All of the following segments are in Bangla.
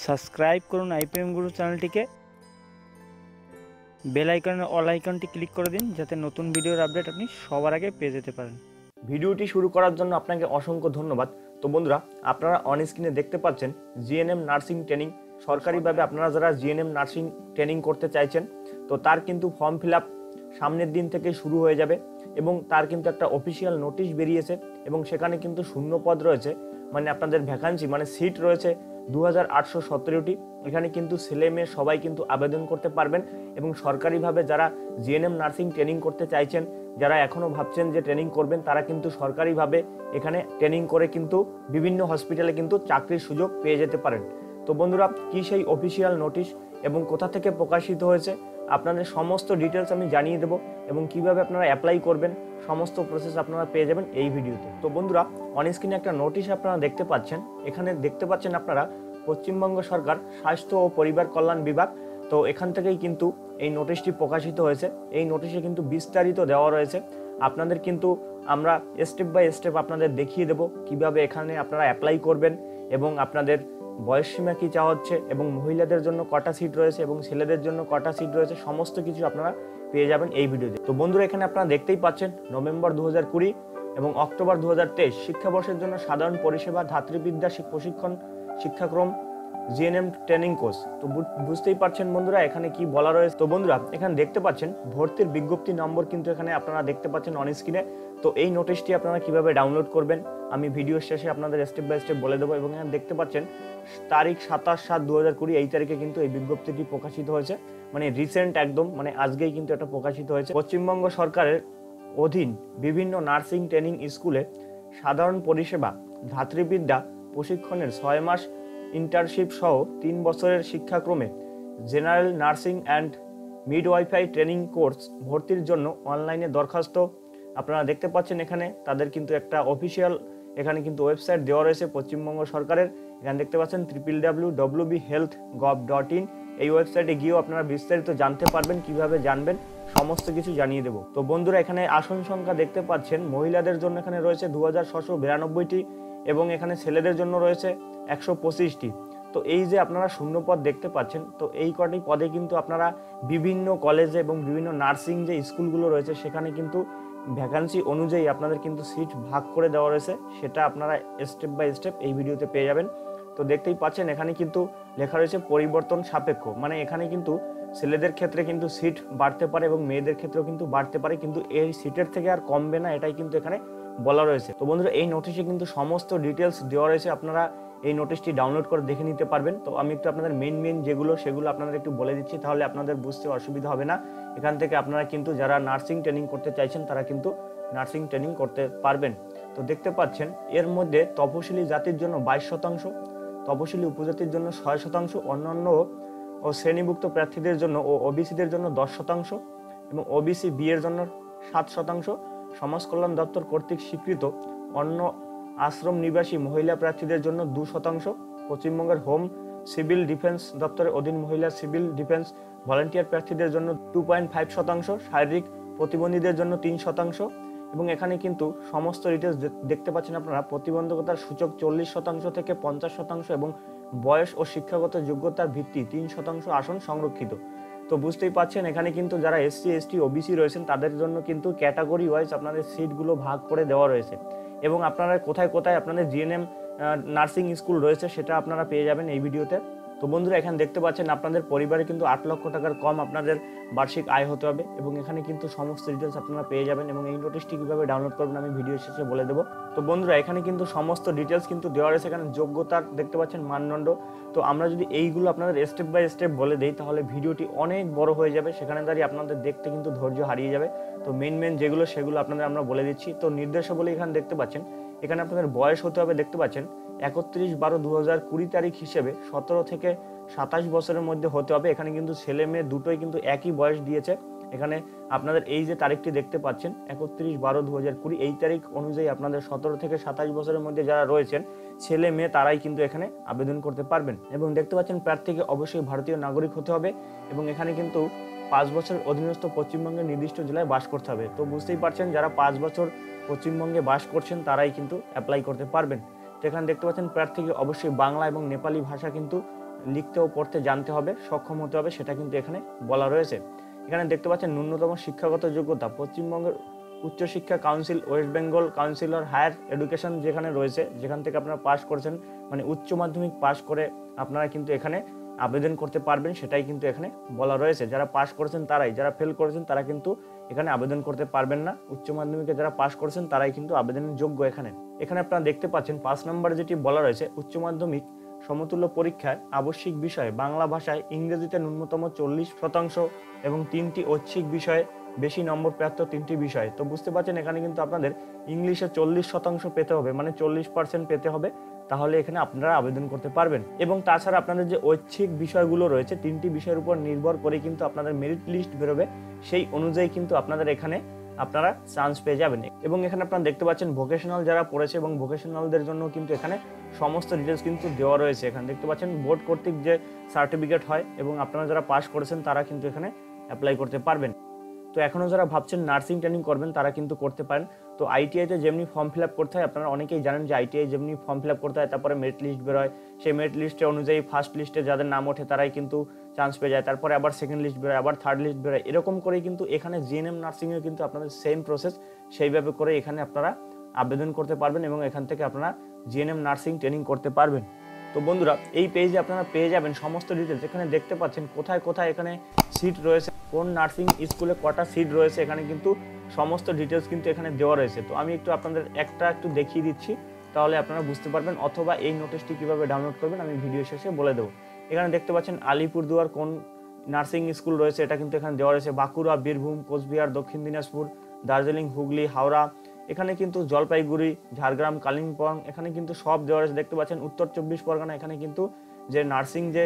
সাবস্ক্রাইব করুন আইপিএম গুরু চ্যানেলটিকে, বেল আইকনের অল আইকনটি ক্লিক করে দিন যাতে নতুন ভিডিওর আপডেট আপনি সবার আগে পেয়ে যেতে পারেন। ভিডিওটি শুরু করার জন্য আপনাকে অসংখ্য ধন্যবাদ। তো বন্ধুরা, আপনারা অন স্ক্রিনে দেখতে পাচ্ছেন জিএনএম নার্সিং ট্রেনিং। সরকারিভাবে আপনারা যারা জিএনএম নার্সিং ট্রেনিং করতে চাইছেন, তো তার কিন্তু ফর্ম ফিল আপ সামনের দিন থেকে শুরু হয়ে যাবে এবং তার কিন্তু একটা অফিসিয়াল নোটিশ বেরিয়েছে এবং সেখানে কিন্তু শূন্য পদ রয়েছে, মানে আপনাদের ভ্যাকান্সি মানে সিট রয়েছে 2817টি। এখানে কিন্তু ছেলে মেয়ে সবাই কিন্তু আবেদন করতে পারবেন এবং সরকারিভাবে যারা জিএনএম নার্সিং ট্রেনিং করতে চাইছেন, যারা এখনও ভাবছেন যে ট্রেনিং করবেন, তারা কিন্তু সরকারিভাবে এখানে ট্রেনিং করে কিন্তু বিভিন্ন হসপিটালে কিন্তু চাকরির সুযোগ পেয়ে যেতে পারেন। তো বন্ধুরা, কি সেই অফিসিয়াল নোটিশ এবং কোথা থেকে প্রকাশিত হয়েছে আপনাদের সমস্ত ডিটেলস আমি জানিয়ে দেবো এবং কিভাবে আপনারা অ্যাপ্লাই করবেন সমস্ত প্রসেস আপনারা পেয়ে যাবেন এই ভিডিওতে। তো বন্ধুরা, অন স্ক্রিনে একটা নোটিশ আপনারা দেখতে পাচ্ছেন। এখানে দেখতে পাচ্ছেন আপনারা পশ্চিমবঙ্গ সরকার স্বাস্থ্য ও পরিবার কল্যাণ বিভাগ। তো এখান থেকেই কিন্তু এই নোটিশটি প্রকাশিত হয়েছে। এই নোটিশে কিন্তু বিস্তারিত দেওয়া রয়েছে। আপনাদের কিন্তু আমরা স্টেপ বাই স্টেপ আপনাদের দেখিয়ে দেবো কিভাবে এখানে আপনারা অ্যাপ্লাই করবেন এবং আপনাদের বয়সসীমা কী চাওয়া হচ্ছে এবং মহিলাদের জন্য কটা সিট রয়েছে এবং ছেলেদের জন্য কটা সিট রয়েছে, সমস্ত কিছু আপনারা পেয়ে যাবেন এই ভিডিওতে। তো বন্ধুরা, এখানে আপনারা দেখতেই পাচ্ছেন নভেম্বর 2020 এবং অক্টোবর 2023 শিক্ষাবর্ষের জন্য সাধারণ পরিষেবা ধাত্রীবিদ্যা প্রশিক্ষণ শিক্ষাক্রম জিএনএম ট্রেনিং কোর্স। তো বুঝতেই পারছেন বন্ধুরা এখানে কি বলা রয়েছে। তো বন্ধুরা, এখানে দেখতে পাচ্ছেন ভর্তির বিজ্ঞপ্তি নম্বর কিন্তু এখানে আপনারা দেখতে পাচ্ছেন অন স্ক্রিনে। তো এই নোটিশটি আপনারা কিভাবে ডাউনলোড করবেন আমি ভিডিওর শেষে আপনাদের স্টেপ বাই স্টেপ বলে দেবো। এবং এখানে দেখতে পাচ্ছেন তারিখ 27/7/2020 এই তারিখে কিন্তু এই বিজ্ঞপ্তিটি প্রকাশিত হয়েছে, মানে রিসেন্ট একদম, মানে আজকেই কিন্তু এটা প্রকাশিত হয়েছে। পশ্চিমবঙ্গ সরকারের অধীন বিভিন্ন নার্সিং ট্রেনিং স্কুলে সাধারণ পরিষেবা ধাত্রীবিদ্যা প্রশিক্ষণের 6 মাস ইন্টার্নশিপ সহ 3 বছরের শিক্ষাক্রমে general nursing and midwifery training course ভর্তির জন্য অনলাইনে দরখাস্ত আপনারা দেখতে পাচ্ছেন। এখানে তাদের কিন্তু একটা অফিসিয়াল এখানে কিন্তু ওয়েবসাইট দেওয়া রয়েছে পশ্চিমবঙ্গ সরকারের। এখানে দেখতে পাচ্ছেন www.wbhealth.gov.in। এই ওয়েবসাইটে গিয়েও আপনারা বিস্তারিত জানতে পারবেন। কিভাবে জানবেন সমস্ত কিছু জানিয়ে দেবো। তো বন্ধুরা, এখানে আসন সংখ্যা দেখতে পাচ্ছেন মহিলাদের জন্য এখানে রয়েছে 2692টি এবং এখানে ছেলেদের জন্য রয়েছে 125টি। তো এই যে আপনারা শূন্য পদ দেখতে পাচ্ছেন, তো এই কটি পদে কিন্তু আপনারা বিভিন্ন কলেজে এবং বিভিন্ন নার্সিং যে স্কুলগুলো রয়েছে সেখানে কিন্তু ভ্যাকান্সি অনুযায়ী আপনাদের কিন্তু সিট ভাগ করে দেওয়া রয়েছে। সেটা আপনারা স্টেপ বাই স্টেপ এই ভিডিওতে পেয়ে যাবেন। তো দেখতেই পাচ্ছেন এখানে কিন্তু লেখা রয়েছে পরিবর্তন সাপেক্ষ, মানে এখানে কিন্তু ছেলেদের ক্ষেত্রে কিন্তু সিট বাড়তে পারে এবং মেয়েদের ক্ষেত্রেও কিন্তু বাড়তে পারে, কিন্তু এই সিটের থেকে আর কমবে না, এটাই কিন্তু এখানে বলা রয়েছে। তো বন্ধুরা, এই নোটিশে কিন্তু সমস্ত ডিটেলস দেওয়া রয়েছে, আপনারা এই নোটিশটি ডাউনলোড করে দেখে নিতে পারবেন। তো আমি একটু আপনাদের মেন সেগুলো আপনাদের একটু বলে দিচ্ছি, তাহলে আপনাদের বুঝতে অসুবিধা হবে না। এখান থেকে আপনারা কিন্তু যারা নার্সিং ট্রেনিং করতে চাইছেন তারা কিন্তু নার্সিং ট্রেনিং করতে পারবেন। তো দেখতে পাচ্ছেন এর মধ্যে তপশিলি জাতির জন্য 22%, তপশিলি উপজাতির জন্য 6%, অন্যান্য ও শ্রেণীভুক্ত প্রার্থীদের জন্য ও ওবিসিদের জন্য 10% এবং ওবিসি বি এর জন্য 7%, সমাজ কল্যাণ দপ্তর কর্তৃক স্বীকৃত অন্য আশ্রম নিবাসী মহিলা প্রার্থীদের জন্য 2%, পশ্চিমবঙ্গের হোম সিভিল ডিফেন্স দপ্তরের অধীন মহিলা সিভিল ডিফেন্স ভলান্টিয়ার প্রার্থীদের জন্য 2.5%, শারীরিক প্রতিবন্ধীদের জন্য 3%। এবং এখানে কিন্তু সমস্ত ডিটেলস দেখতে পাচ্ছেন আপনারা। প্রতিবন্ধকতার সূচক 40% থেকে 50% এবং বয়স ও শিক্ষাগত যোগ্যতার ভিত্তি 3% আসন সংরক্ষিত। তো বুঝতেই পাচ্ছেন এখানে কিন্তু যারা এসসি এসটি ওবিসি রয়েছেন তাদের জন্য কিন্তু ক্যাটাগরি ওয়াইজ আপনাদের সিটগুলো ভাগ করে দেওয়া রয়েছে এবং আপনারা কোথায় কোথায় আপনাদের জিএনএম নার্সিং স্কুল রয়েছে সেটা আপনারা পেয়ে যাবেন এই ভিডিওতে। তো বন্ধুরা, এখানে দেখতে পাচ্ছেন আপনাদের পরিবারে কিন্তু 8 লক্ষ টাকার কম আপনাদের বার্ষিক আয় হতে হবে এবং এখানে কিন্তু সমস্ত ডিটেলস আপনারা পেয়ে যাবেন এবং এই নোটিশটি কীভাবে ডাউনলোড করবেন আমি ভিডিও শেষে বলে দেবো। তো বন্ধুরা, এখানে কিন্তু সমস্ত ডিটেলস কিন্তু দেওয়া রয়েছে। এখানে যোগ্যতার দেখতে পাচ্ছেন মানদণ্ড। তো আমরা যদি এইগুলো আপনাদের স্টেপ বাই স্টেপ বলে দিই তাহলে ভিডিওটি অনেক বড় হয়ে যাবে, সেখানে দাঁড়িয়ে আপনাদের দেখতে কিন্তু ধৈর্য হারিয়ে যাবে। তো মেন সেগুলো আপনাদের আমরা বলে দিচ্ছি। তো নির্দেশাবলী এখানে দেখতে পাচ্ছেন, এখানে আপনাদের বয়স হতে হবে দেখতে পাচ্ছেন 31/12/2020 তারিখ হিসেবে 17 থেকে 27 বছরের মধ্যে হতে হবে। এখানে কিন্তু ছেলে মেয়ে দুটোই কিন্তু একই বয়স দিয়েছে। এখানে আপনাদের এই যে তারিখটি দেখতে পাচ্ছেন 31/12/2020 এই তারিখ অনুযায়ী আপনাদের 17 থেকে 27 বছরের মধ্যে যারা রয়েছেন ছেলে মেয়ে তারাই কিন্তু এখানে আবেদন করতে পারবেন। এবং দেখতে পাচ্ছেন প্রার্থীকে অবশ্যই ভারতীয় নাগরিক হতে হবে এবং এখানে কিন্তু 5 বছরের অধীনস্থ পশ্চিমবঙ্গের নির্দিষ্ট জেলায় বাস করতে হবে। তো বুঝতেই পারছেন যারা 5 বছর পশ্চিমবঙ্গে বাস করছেন তারাই কিন্তু অ্যাপ্লাই করতে পারবেন। তো এখানে দেখতে পাচ্ছেন প্রার্থীকে অবশ্যই বাংলা এবং নেপালি ভাষা কিন্তু লিখতে ও পড়তে জানতে হবে, সক্ষম হতে হবে, সেটা কিন্তু এখানে বলা রয়েছে। এখানে দেখতে পাচ্ছেন ন্যূনতম শিক্ষাগত যোগ্যতা পশ্চিমবঙ্গের উচ্চশিক্ষা council, West Bengal council or higher education যেখানে রয়েছে, যেখান থেকে আপনারা পাস করেছেন, মানে উচ্চ মাধ্যমিক পাস করে আপনারা কিন্তু এখানে আবেদন করতে পারবেন, সেটাই কিন্তু এখানে বলা রয়েছে। যারা পাস করেছেন তারাই, যারা ফেল করেছেন তারা কিন্তু এখানে আবেদন করতে পারবেন না। উচ্চ মাধ্যমিকে যারা পাস করেছেন তারাই কিন্তু আবেদনের যোগ্য। এখানে আপনারা দেখতে পাচ্ছেন 5 নম্বরে যেটি বলা রয়েছে, উচ্চ মাধ্যমিক সমতুল্য পরীক্ষায় আবশ্যিক বিষয় বাংলা ভাষায়, ইংরেজিতে ন্যূনতম 40% এবং 3টি ঐচ্ছিক বিষয়ে বেশি নম্বর প্রাপ্ত 3টি বিষয়। তো বুঝতে পারছেন এখানে কিন্তু আপনাদের ইংলিশে 40% পেতে হবে, মানে 40% পেতে হবে, তাহলে এখানে আপনারা আবেদন করতে পারবেন। এবং তাছাড়া আপনাদের যে ঐচ্ছিক বিষয়গুলো রয়েছে 3টি বিষয়ের উপর নির্ভর করে কিন্তু আপনাদের মেরিট লিস্ট বেরোবে, সেই অনুযায়ী কিন্তু আপনাদের এখানে আপনারা চান্স পেয়ে যাবেন। এবং এখানে আপনারা দেখতে পাচ্ছেন ভোকেশনাল যারা পড়েছে এবং ভোকেশনালদের জন্য কিন্তু এখানে সমস্ত ডিটেলস কিন্তু দেওয়া রয়েছে। এখানে দেখতে পাচ্ছেন বোর্ড কর্তৃক যে সার্টিফিকেট হয় এবং আপনারা যারা পাস করেছেন তারা কিন্তু এখানে অ্যাপ্লাই করতে পারবেন। তো এখনও যারা ভাবছেন নার্সিং ট্রেনিং করবেন তারা কিন্তু করতে পারেন। তো আইটিআইতে যেমনি ফর্ম ফিল আপ করতে হয়, আপনারা অনেকেই জানেন যে আইটিআই যেমনি ফর্ম ফিল আপ করতে হয়, তারপরে মেরিট লিস্ট বেরোয়, সেই মেরিট লিস্টে অনুযায়ী ফার্স্ট লিস্টে যাদের নাম ওঠে তারাই কিন্তু চান্স পেয়ে যায়, তারপরে আবার সেকেন্ড লিস্ট বেরোয়, আবার থার্ড লিস্ট বেরোয়, এরকম করেই কিন্তু এখানে জিএনএম নার্সিংয়ে কিন্তু আপনাদের সেম প্রসেস, সেইভাবে করে এখানে আপনারা আবেদন করতে পারবেন এবং এখান থেকে আপনারা জিএনএম নার্সিং ট্রেনিং করতে পারবেন। তো বন্ধুরা এই পেজে আপনারা পেয়ে যাবেন সমস্ত ডিটেলস। এখানে দেখতে পাচ্ছেন কোথায় কোথায় এখানে সিট রয়েছে, কোন নার্সিং স্কুলে কটা সিট রয়েছে, এখানে কিন্তু সমস্ত ডিটেলস কিন্তু এখানে দেওয়া রয়েছে। তো আমি আপনাদের একটু দেখিয়ে দিচ্ছি, তাহলে আপনারা বুঝতে পারবেন, অথবা এই নোটিশটি কিভাবে ডাউনলোড করবেন আমি ভিডিও শেষে বলে দেবো। এখানে দেখতে পাচ্ছেন আলিপুরদুয়ার কোন নার্সিং স্কুল রয়েছে, এটা কিন্তু এখানে দেওয়া রয়েছে। বাঁকুড়া, বীরভূম, কোচবিহার, দক্ষিণ দিনাজপুর, দার্জিলিং, হুগলি, হাওড়া, এখানে কিন্তু জলপাইগুড়ি, ঝাড়গ্রাম, কালিম্পং, এখানে কিন্তু সব দেওয়া রয়েছে। দেখতে পাচ্ছেন উত্তর 24 পরগনা, এখানে কিন্তু যে নার্সিং যে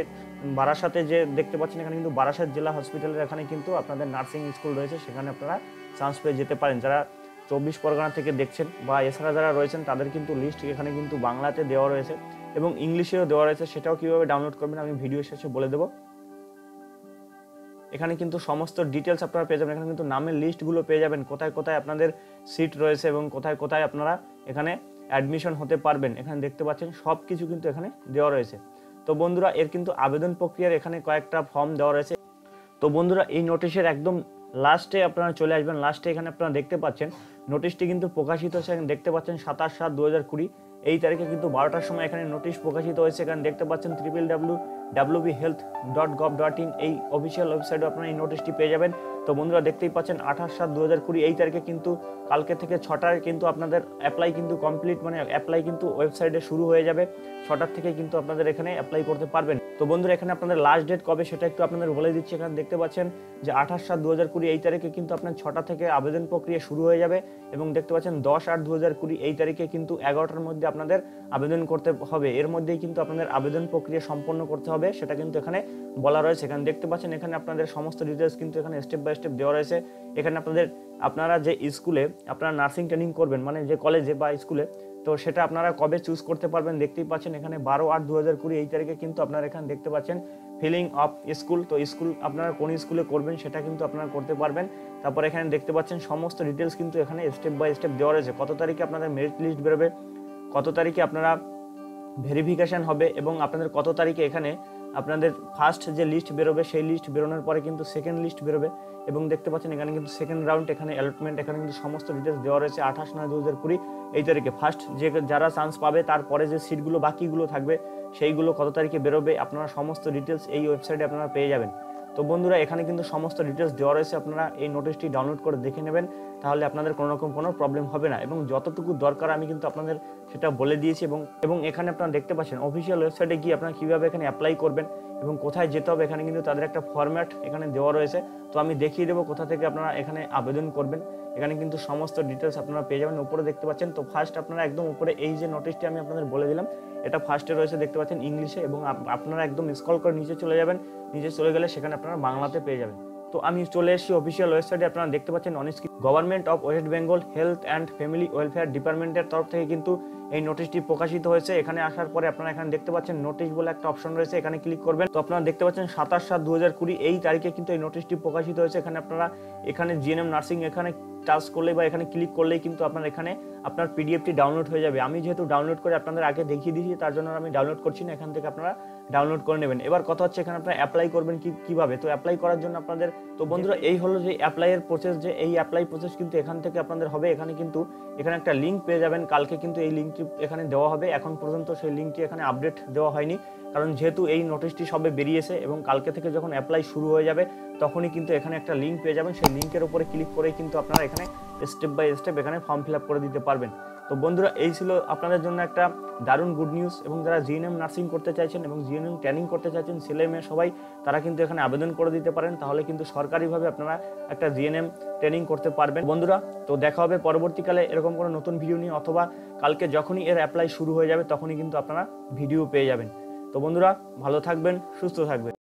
বারাসাতে যে দেখতে পাচ্ছেন, এখানে কিন্তু বারাসাত জেলা হসপিটালের এখানে কিন্তু আপনাদের নার্সিং স্কুল রয়েছে, সেখানে আপনারা চান্স পেয়ে যেতে পারেন। যারা 24 পরগনা থেকে দেখছেন বা এছাড়া যারা রয়েছেন তাদের কিন্তু লিস্ট এখানে কিন্তু বাংলাতে দেওয়া রয়েছে এবং ইংলিশেও দেওয়া রয়েছে, সেটাও কীভাবে ডাউনলোড করবেন আমি ভিডিও শেষে বলে দেবো। এখানে কিন্তু সমস্ত ডিটেলস আপনারা পেয়ে যাবেন। এখানে কিন্তু নামের লিস্টগুলো পেয়ে যাবেন, কোথায় কোথায় আপনাদের সিট রয়েছে এবং কোথায় কোথায় আপনারা এখানে অ্যাডমিশন হতে পারবেন। এখানে দেখতে পাচ্ছেন সব কিছু কিন্তু এখানে দেওয়া রয়েছে। তো বন্ধুরা এর কিন্তু আবেদন প্রক্রিয়ার এখানে কয়েকটা ফর্ম দেওয়া রয়েছে। তো বন্ধুরা এই নোটিশের একদম লাস্টে আপনারা চলে আসবেন। লাস্টে এখানে আপনারা দেখতে পাচ্ছেন নোটিশটি কিন্তু প্রকাশিত হয়েছে, এখানে দেখতে পাচ্ছেন 27/7/2020 এই তারিখে কিন্তু 12টার সময় এখানে নোটিশ প্রকাশিত হয়েছে। এখানে দেখতে পাচ্ছেন www.wbhealth.gov.in এই অফিসিয়াল ওয়েবসাইটে আপনারা এই নোটিশটি পেয়ে যাবেন। তো বন্ধুরা দেখতেই পাচ্ছেন 28/7/2020 এই তারিখে কিন্তু কালকে থেকে 6টায় কিন্তু আপনাদের অ্যাপ্লাই কিন্তু কমপ্লিট, মানে অ্যাপ্লাই কিন্তু ওয়েবসাইটে শুরু হয়ে যাবে। 6টার থেকে কিন্তু আপনাদের এখানে অ্যাপ্লাই করতে পারবেন। তো বন্ধুরা এখানে আপনাদের লাস্ট ডেট কবে সেটা একটু আপনাদের বলে দিচ্ছি। এখানে দেখতে পাচ্ছেন যে 28/7/2020 এই তারিখে কিন্তু আপনার 6টা থেকে আবেদন প্রক্রিয়া শুরু হয়ে যাবে এবং দেখতে পাচ্ছেন 10/8/2020 এই তারিখে কিন্তু 11টার মধ্যে আপনাদের আবেদন করতে হবে। এর মধ্যেই কিন্তু আপনাদের আবেদন প্রক্রিয়া সম্পন্ন করতে হবে, সেটা কিন্তু এখানে বলা রয়েছে। এখানে দেখতে পাচ্ছেন এখানে আপনাদের সমস্ত ডিটেলস কিন্তু এখানে স্টেপ বাই স্টেপ দেওয়া রয়েছে। এখানে আপনারা যে স্কুলে আপনারা নার্সিং ট্রেনিং করবেন, মানে যে কলেজে বা স্কুলে, তো সেটা আপনারা কবে চুজ করতে পারবেন দেখতেই পাচ্ছেন। এখানে 12/8/2020 এই তারিখে কিন্তু আপনারা এখানে দেখতে পাচ্ছেন ফিলিং অফ স্কুল। তো স্কুল আপনারা কোন স্কুলে করবেন সেটা কিন্তু আপনারা করতে পারবেন। তারপর এখানে দেখতে পাচ্ছেন সমস্ত ডিটেলস কিন্তু এখানে স্টেপ বাই স্টেপ দেওয়া রয়েছে। কত তারিখে আপনাদের মেরিট লিস্ট বেরোবে, কত তারিখে আপনারা ভেরিফিকেশন হবে এবং আপনাদের কত তারিখে এখানে আপনাদের ফার্স্ট যে লিস্ট বেরোবে সেই লিস্ট বেরোনোর পরে কিন্তু সেকেন্ড লিস্ট বেরোবে এবং দেখতে পাচ্ছেন এখানে কিন্তু সেকেন্ড রাউন্ড এখানে অ্যালটমেন্ট, এখানে কিন্তু সমস্ত ডিটেলস দেওয়া রয়েছে। 28/9/2020 এই তারিখে ফার্স্ট যে যারা চান্স পাবে, তারপরে যে সিটগুলো বাকিগুলো থাকবে সেইগুলো কত তারিখে বেরোবে, আপনারা সমস্ত ডিটেলস এই ওয়েবসাইটে আপনারা পেয়ে যাবেন। তো বন্ধুরা এখানে কিন্তু সমস্ত ডিটেলস দেওয়া রয়েছে, আপনারা এই নোটিশটি ডাউনলোড করে দেখে নেবেন, তাহলে আপনাদের কোনো রকম কোনো প্রবলেম হবে না। এবং যতটুকু দরকার আমি কিন্তু আপনাদের সেটা বলে দিয়েছি এবং এখানে আপনারা দেখতে পাচ্ছেন অফিসিয়াল ওয়েবসাইটে গিয়ে আপনারা কীভাবে এখানে অ্যাপ্লাই করবেন এবং কোথায় যেতে হবে, এখানে কিন্তু তাদের একটা ফরম্যাট এখানে দেওয়া রয়েছে। তো আমি দেখিয়ে দেবো কোথা থেকে আপনারা এখানে আবেদন করবেন। এখানে কিন্তু সমস্ত ডিটেলস আপনারা পেয়ে যাবেন, উপরে দেখতে পাচ্ছেন। তো ফার্স্ট আপনারা একদম উপরে এই যে নোটিশটি আমি আপনাদের বলে দিলাম, এটা ফার্স্টে রয়েছে দেখতে পাচ্ছেন ইংলিশে, এবং আপনারা একদম স্ক্রল করে নিচে চলে যাবেন। নিচে চলে গেলে সেখানে আপনারা বাংলাতে পেয়ে যাবেন। তো আমি চলে এসেছি অফিসিয়াল ওয়েবসাইটে, আপনারা দেখতে পাচ্ছেন on screen government of West Bengal health and family welfare ডিপার্টমেন্টের তরফ থেকে কিন্তু এই নোটিশটি প্রকাশিত হয়েছে। এখানে আসার পরে আপনারা এখানে দেখতে পাচ্ছেন নোটিশ বলে একটা অপশন রয়েছে, এখানে ক্লিক করবেন। তো আপনারা দেখতে পাচ্ছেন 27/7/2020 এই তারিখে কিন্তু এই নোটিশটি প্রকাশিত হয়েছে। এখানে আপনারা এখানে জিএনএম নার্সিং এখানে টাচ করলেই বা এখানে ক্লিক করলেই কিন্তু আপনার এখানে আপনার পিডিএফটি ডাউনলোড হয়ে যাবে। আমি যেহেতু ডাউনলোড করে আপনাদের আগে দেখিয়ে দিয়েছি, তার জন্য আমি ডাউনলোড করছি না, এখান থেকে আপনারা ডাউনলোড করে নেবেন। এবার কথা হচ্ছে এখানে আপনারা অ্যাপ্লাই করবেন কিভাবে। তো অ্যাপ্লাই করার জন্য আপনাদের, তো বন্ধুরা এই হলো যে অ্যাপ্লাইয়ের প্রসেস, যে এই অ্যাপ্লাই প্রসেস কিন্তু এখান থেকে আপনাদের হবে। এখানে কিন্তু এখানে একটা লিঙ্ক পেয়ে যাবেন, কালকে কিন্তু এই লিঙ্কটি এখানে দেওয়া হবে। এখন পর্যন্ত সেই লিঙ্কটি এখানে আপডেট দেওয়া হয়নি, কারণ যেহেতু এই নোটিশটি সবে বেরিয়েছে এবং কালকে থেকে যখন অ্যাপ্লাই শুরু হয়ে যাবে তখনই কিন্তু এখানে একটা লিঙ্ক পেয়ে যাবেন। সেই লিঙ্কের উপরে ক্লিক করেই কিন্তু আপনারা এখানে স্টেপ বাই স্টেপ এখানে ফর্ম ফিল আপ করে দিতে পারবেন। তো বন্ধুরা এই ছিল আপনাদের জন্য একটা দারুণ গুড নিউজ। এবং যারা জিএনএম নার্সিং করতে চাইছেন এবং জিএনএম ট্রেনিং করতে চাইছেন, ছেলে মেয়ে সবাই তারা কিন্তু এখানে আবেদন করে দিতে পারেন, তাহলে কিন্তু সরকারিভাবে আপনারা একটা জিএনএম ট্রেনিং করতে পারবেন। বন্ধুরা তো দেখা হবে পরবর্তীকালে এরকম কোনো নতুন ভিডিও নিয়ে, অথবা কালকে যখনই এর অ্যাপ্লাই শুরু হয়ে যাবে তখনই কিন্তু আপনারা ভিডিও পেয়ে যাবেন। তো বন্ধুরা ভালো থাকবেন, সুস্থ থাকবেন।